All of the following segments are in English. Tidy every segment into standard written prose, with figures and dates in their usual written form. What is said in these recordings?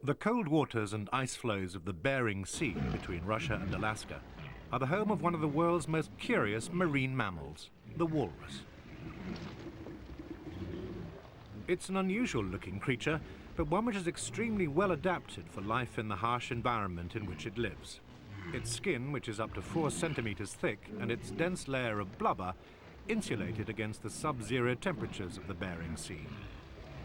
The cold waters and ice floes of the Bering Sea between Russia and Alaska are the home of one of the world's most curious marine mammals, the walrus. It's an unusual-looking creature, but one which is extremely well adapted for life in the harsh environment in which it lives. Its skin, which is up to 4 centimeters thick, and its dense layer of blubber insulate it against the sub-zero temperatures of the Bering Sea.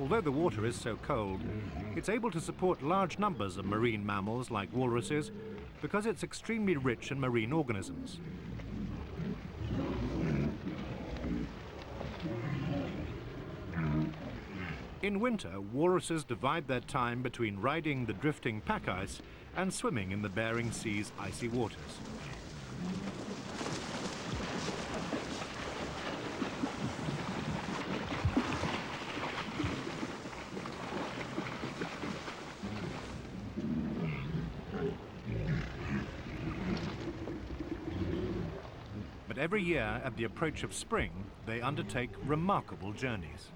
Although the water is so cold, it's able to support large numbers of marine mammals like walruses because it's extremely rich in marine organisms. In winter, walruses divide their time between riding the drifting pack ice and swimming in the Bering Sea's icy waters. But every year, at the approach of spring, they undertake remarkable journeys.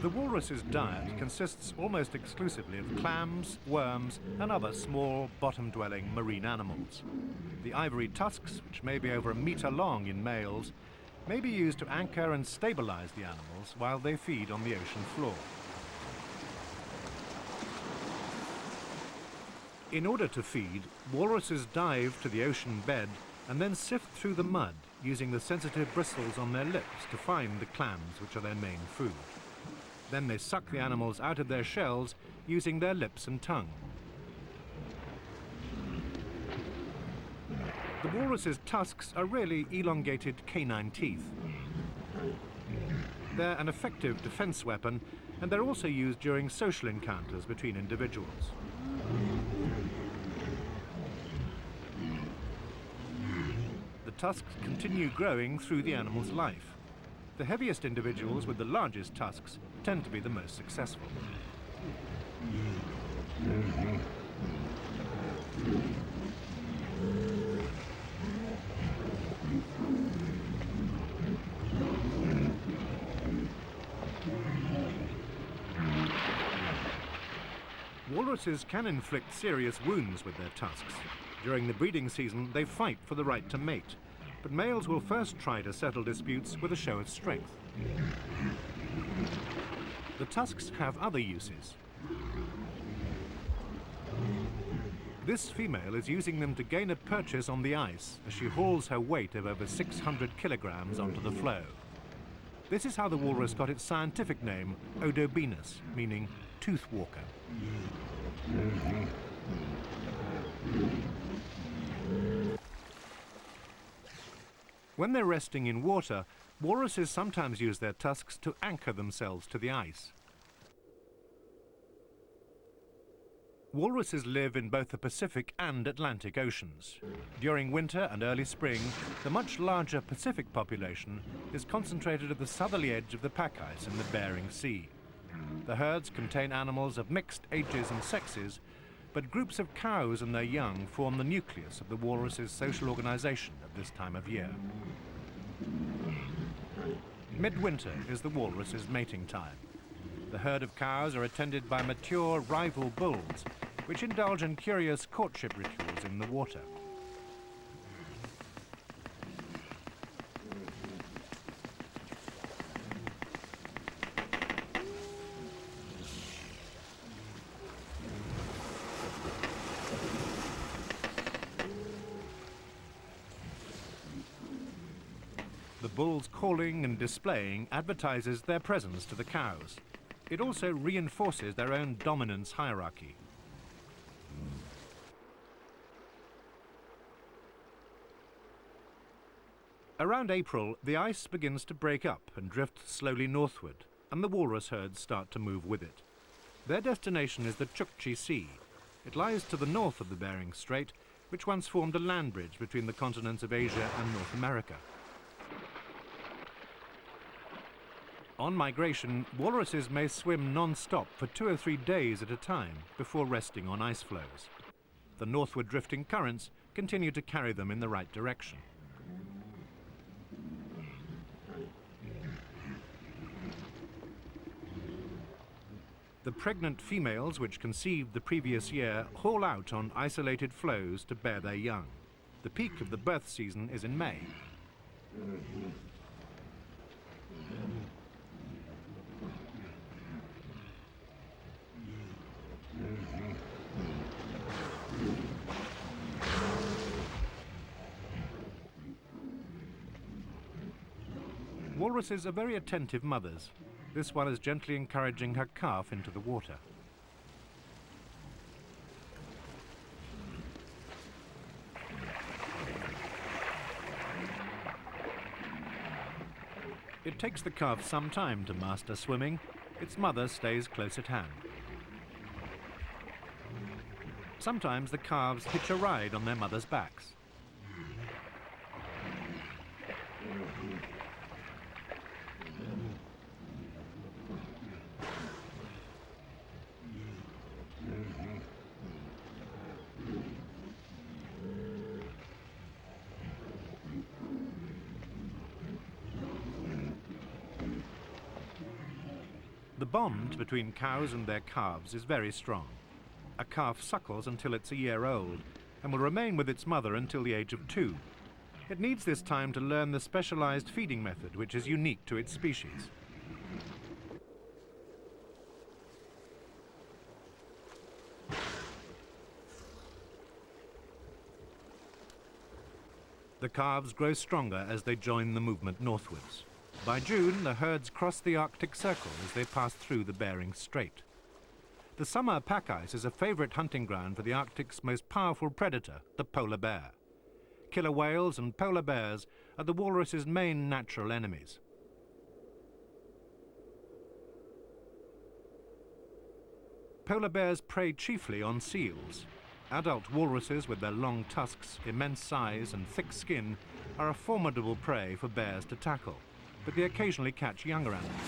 The walrus's diet consists almost exclusively of clams, worms, and other small, bottom-dwelling marine animals. The ivory tusks, which may be over a meter long in males, may be used to anchor and stabilize the animals while they feed on the ocean floor. In order to feed, walruses dive to the ocean bed and then sift through the mud using the sensitive bristles on their lips to find the clams, which are their main food. Then they suck the animals out of their shells using their lips and tongue. The walrus's tusks are really elongated canine teeth. They're an effective defense weapon, and they're also used during social encounters between individuals. The tusks continue growing through the animal's life. The heaviest individuals with the largest tusks tend to be the most successful. Walruses can inflict serious wounds with their tusks. During the breeding season, they fight for the right to mate, but males will first try to settle disputes with a show of strength. The tusks have other uses. This female is using them to gain a purchase on the ice as she hauls her weight of over 600 kilograms onto the floe. This is how the walrus got its scientific name, Odobenus, meaning tooth walker. When they're resting in water, walruses sometimes use their tusks to anchor themselves to the ice. Walruses live in both the Pacific and Atlantic Oceans. During winter and early spring, the much larger Pacific population is concentrated at the southerly edge of the pack ice in the Bering Sea. The herds contain animals of mixed ages and sexes, but groups of cows and their young form the nucleus of the walrus's social organization at this time of year. Midwinter is the walrus's mating time. The herd of cows are attended by mature rival bulls, which indulge in curious courtship rituals in the water. The bull's calling and displaying advertises their presence to the cows. It also reinforces their own dominance hierarchy. Around April, the ice begins to break up and drift slowly northward, and the walrus herds start to move with it. Their destination is the Chukchi Sea. It lies to the north of the Bering Strait, which once formed a land bridge between the continents of Asia and North America. On migration, walruses may swim non-stop for 2 or 3 days at a time before resting on ice floes. The northward drifting currents continue to carry them in the right direction. The pregnant females which conceived the previous year haul out on isolated floes to bear their young. The peak of the birth season is in May. Walruses are very attentive mothers. This one is gently encouraging her calf into the water. It takes the calf some time to master swimming. Its mother stays close at hand. Sometimes the calves hitch a ride on their mother's backs. The bond between cows and their calves is very strong. A calf suckles until it's a year old and will remain with its mother until the age of 2. It needs this time to learn the specialized feeding method which is unique to its species. The calves grow stronger as they join the movement northwards. By June, the herds cross the Arctic Circle as they pass through the Bering Strait. The summer pack ice is a favorite hunting ground for the Arctic's most powerful predator, the polar bear. Killer whales and polar bears are the walrus's main natural enemies. Polar bears prey chiefly on seals. Adult walruses with their long tusks, immense size and thick skin are a formidable prey for bears to tackle, but they occasionally catch younger animals.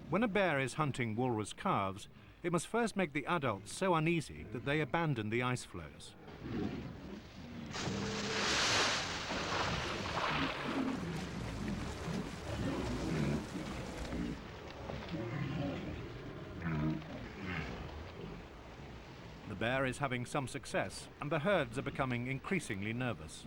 When a bear is hunting walrus calves, it must first make the adults so uneasy that they abandon the ice floes. The bear is having some success, and the herds are becoming increasingly nervous.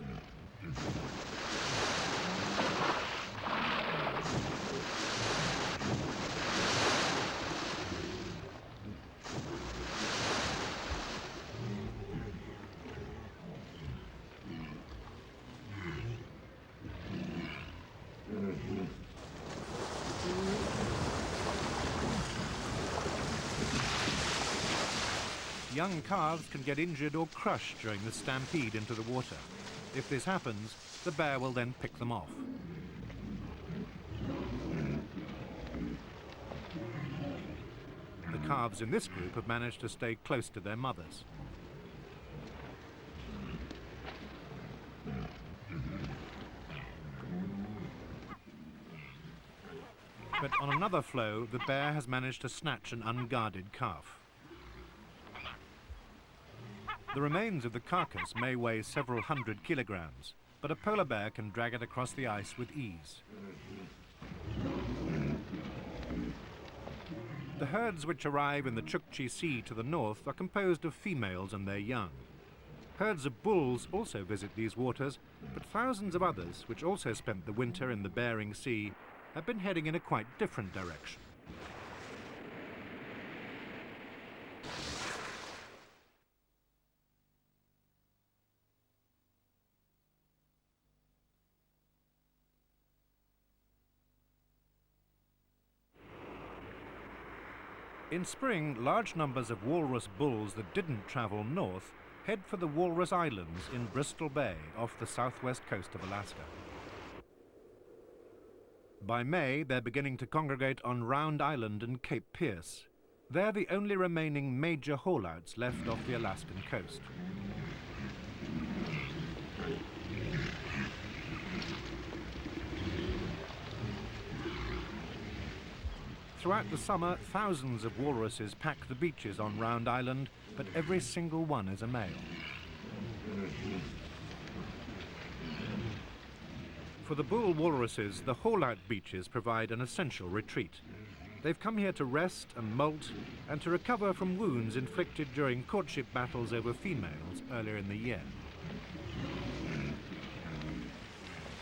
Young calves can get injured or crushed during the stampede into the water. If this happens, the bear will then pick them off. The calves in this group have managed to stay close to their mothers. But on another floe, the bear has managed to snatch an unguarded calf. The remains of the carcass may weigh several hundred kilograms, but a polar bear can drag it across the ice with ease. The herds which arrive in the Chukchi Sea to the north are composed of females and their young. Herds of bulls also visit these waters, but thousands of others, which also spent the winter in the Bering Sea, have been heading in a quite different direction. In spring, large numbers of walrus bulls that didn't travel north head for the Walrus Islands in Bristol Bay off the southwest coast of Alaska. By May, they're beginning to congregate on Round Island and Cape Pierce. They're the only remaining major haulouts left off the Alaskan coast. Throughout the summer, thousands of walruses pack the beaches on Round Island but every single one is a male. For the bull walruses, the haul-out beaches provide an essential retreat. They've come here to rest and molt and to recover from wounds inflicted during courtship battles over females earlier in the year.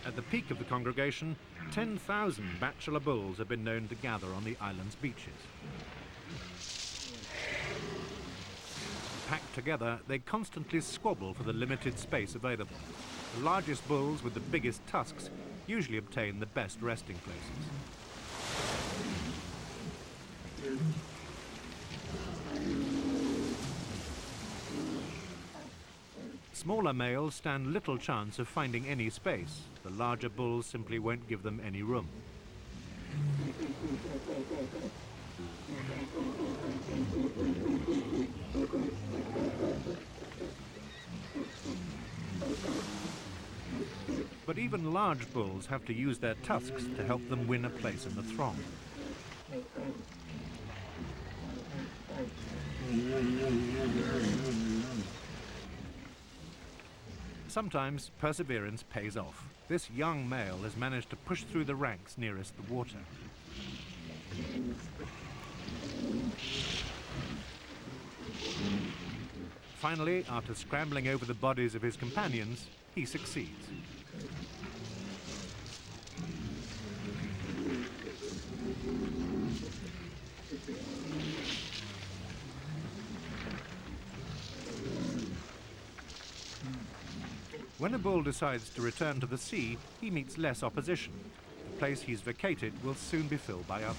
At the peak of the congregation, 10,000 bachelor bulls have been known to gather on the island's beaches. Packed together, they constantly squabble for the limited space available. The largest bulls with the biggest tusks usually obtain the best resting places. Smaller males stand little chance of finding any space. The larger bulls simply won't give them any room. But even large bulls have to use their tusks to help them win a place in the throng. Sometimes perseverance pays off. This young male has managed to push through the ranks nearest the water. Finally, after scrambling over the bodies of his companions, he succeeds. When a bull decides to return to the sea, he meets less opposition. The place he's vacated will soon be filled by others.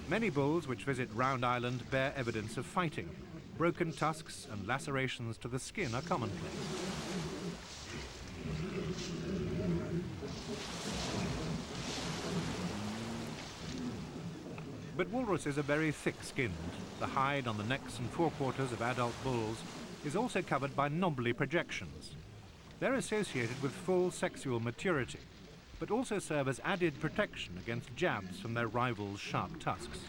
Many bulls which visit Round Island bear evidence of fighting. Broken tusks and lacerations to the skin are commonplace. But walruses are very thick-skinned. The hide on the necks and forequarters of adult bulls is also covered by knobbly projections. They're associated with full sexual maturity, but also serve as added protection against jabs from their rivals' sharp tusks.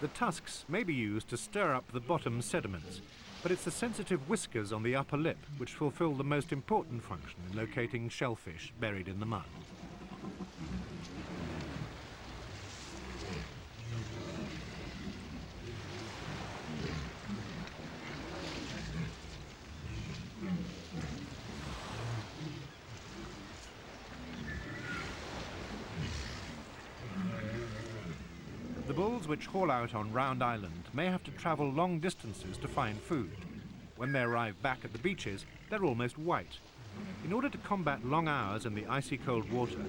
The tusks may be used to stir up the bottom sediments, but it's the sensitive whiskers on the upper lip which fulfill the most important function in locating shellfish buried in the mud. The bulls which haul out on Round Island may have to travel long distances to find food. When they arrive back at the beaches, they're almost white. In order to combat long hours in the icy cold water,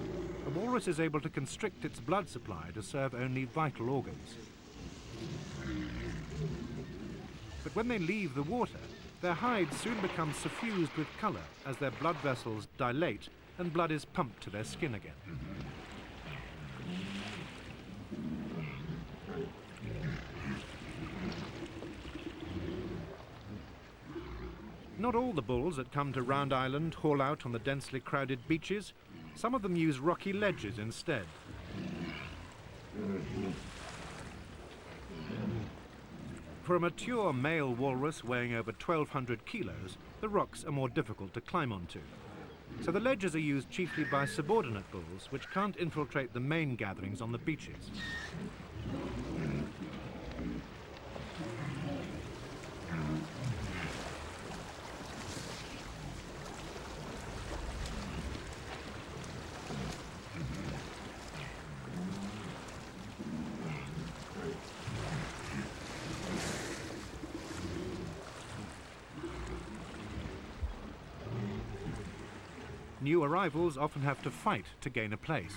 a walrus is able to constrict its blood supply to serve only vital organs. But when they leave the water, their hides soon become suffused with color as their blood vessels dilate and blood is pumped to their skin again. Not all the bulls that come to Round Island haul out on the densely crowded beaches. Some of them use rocky ledges instead. For a mature male walrus weighing over 1,200 kilos, the rocks are more difficult to climb onto. So the ledges are used chiefly by subordinate bulls, which can't infiltrate the main gatherings on the beaches. New arrivals often have to fight to gain a place.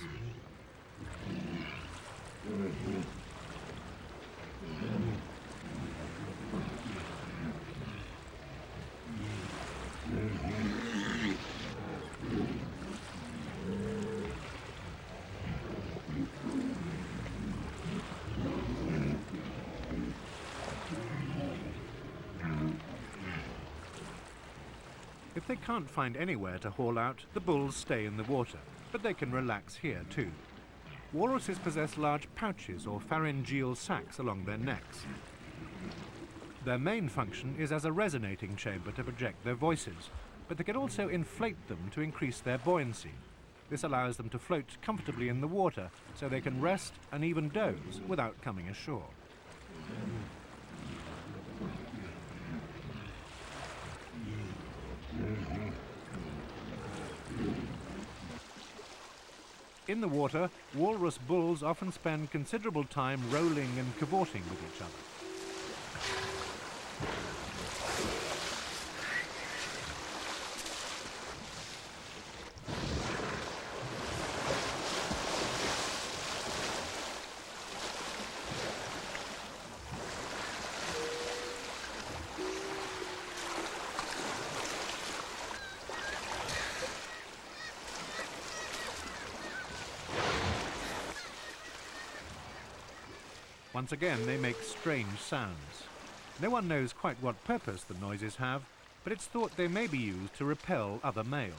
they can't find anywhere to haul out, the bulls stay in the water, but they can relax here too. Walruses possess large pouches or pharyngeal sacs along their necks. Their main function is as a resonating chamber to project their voices, but they can also inflate them to increase their buoyancy. This allows them to float comfortably in the water, so they can rest and even doze without coming ashore. In the water, walrus bulls often spend considerable time rolling and cavorting with each other. Once again, they make strange sounds. No one knows quite what purpose the noises have, but it's thought they may be used to repel other males.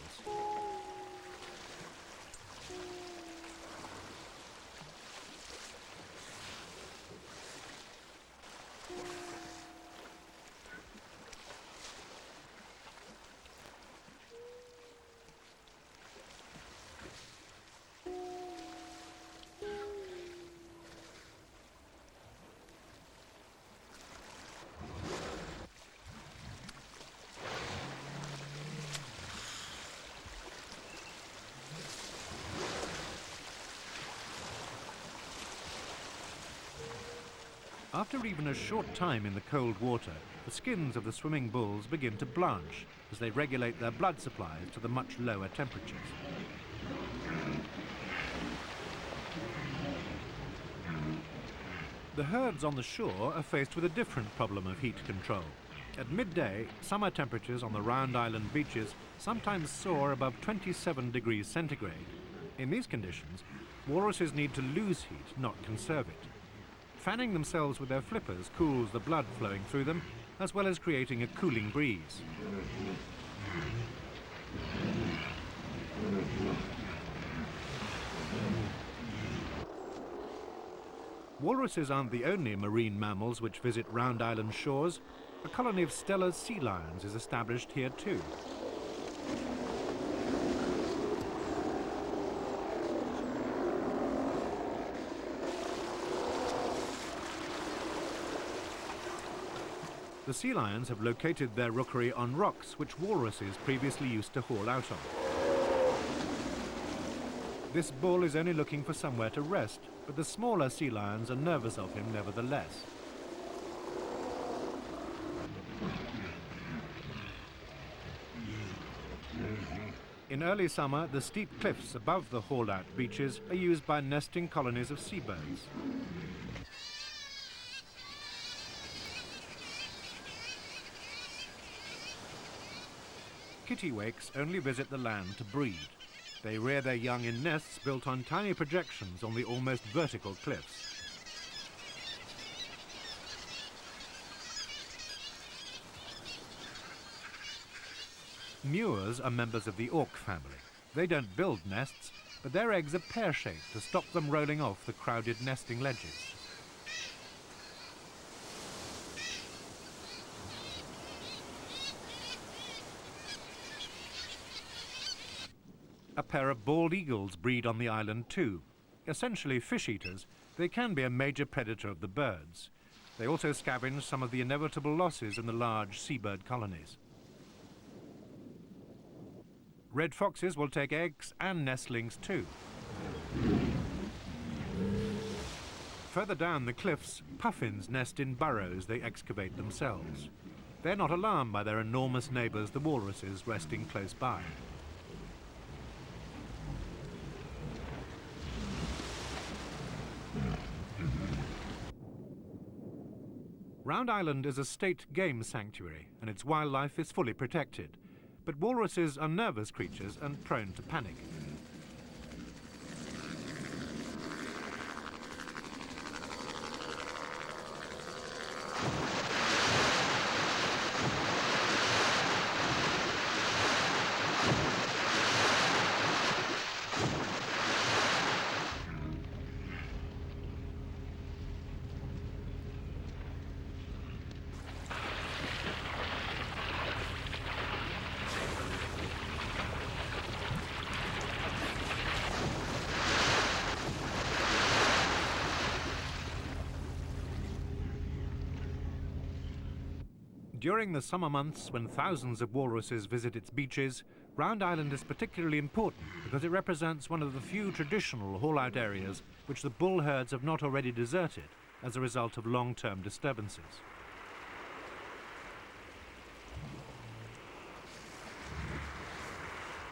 After even a short time in the cold water, the skins of the swimming bulls begin to blanch as they regulate their blood supplies to the much lower temperatures. The herds on the shore are faced with a different problem of heat control. At midday, summer temperatures on the Round Island beaches sometimes soar above 27 degrees centigrade. In these conditions, walruses need to lose heat, not conserve it. Fanning themselves with their flippers cools the blood flowing through them, as well as creating a cooling breeze. Walruses aren't the only marine mammals which visit Round Island shores. A colony of Steller's sea lions is established here too. The sea lions have located their rookery on rocks which walruses previously used to haul out on. This bull is only looking for somewhere to rest, but the smaller sea lions are nervous of him nevertheless. In early summer, the steep cliffs above the hauled-out beaches are used by nesting colonies of seabirds. Kittiwakes only visit the land to breed. They rear their young in nests built on tiny projections on the almost vertical cliffs. Mewers are members of the auk family. They don't build nests, but their eggs are pear-shaped to stop them rolling off the crowded nesting ledges. A pair of bald eagles breed on the island too. Essentially fish-eaters, they can be a major predator of the birds. They also scavenge some of the inevitable losses in the large seabird colonies. Red foxes will take eggs and nestlings too. Further down the cliffs, puffins nest in burrows they excavate themselves. They're not alarmed by their enormous neighbours, the walruses, resting close by. Round Island is a state game sanctuary, and its wildlife is fully protected. But walruses are nervous creatures and prone to panic. During the summer months, when thousands of walruses visit its beaches, Round Island is particularly important because it represents one of the few traditional haul-out areas which the bull herds have not already deserted as a result of long-term disturbances.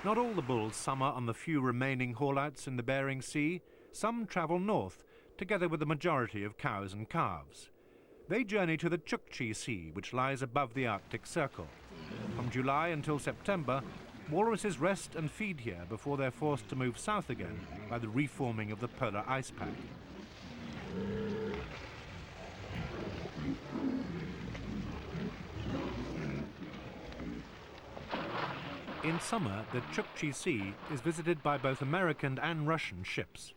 Not all the bulls summer on the few remaining haul-outs in the Bering Sea. Some travel north, together with the majority of cows and calves. They journey to the Chukchi Sea, which lies above the Arctic Circle. From July until September, walruses rest and feed here before they're forced to move south again by the reforming of the polar ice pack. In summer, the Chukchi Sea is visited by both American and Russian ships.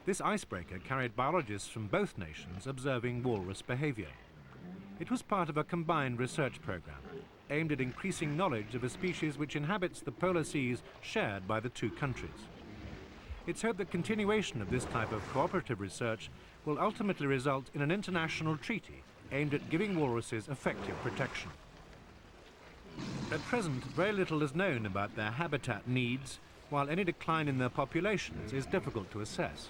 This icebreaker carried biologists from both nations observing walrus behavior. It was part of a combined research program aimed at increasing knowledge of a species which inhabits the polar seas shared by the two countries. It's hoped that continuation of this type of cooperative research will ultimately result in an international treaty aimed at giving walruses effective protection. At present, very little is known about their habitat needs, while any decline in their populations is difficult to assess.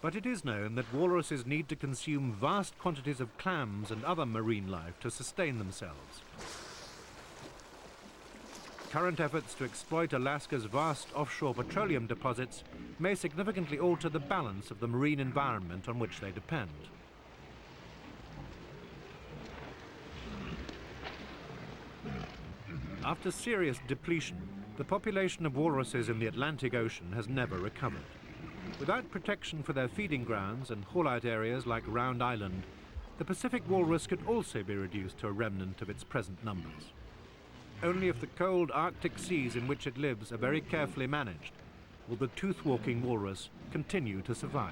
But it is known that walruses need to consume vast quantities of clams and other marine life to sustain themselves. Current efforts to exploit Alaska's vast offshore petroleum deposits may significantly alter the balance of the marine environment on which they depend. After serious depletion, the population of walruses in the Atlantic Ocean has never recovered. Without protection for their feeding grounds and haul-out areas like Round Island, the Pacific walrus could also be reduced to a remnant of its present numbers. Only if the cold Arctic seas in which it lives are very carefully managed will the tooth-walking walrus continue to survive.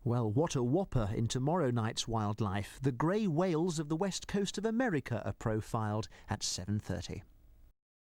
Well, what a whopper in tomorrow night's Wildlife. The grey whales of the west coast of America are profiled at 7:30.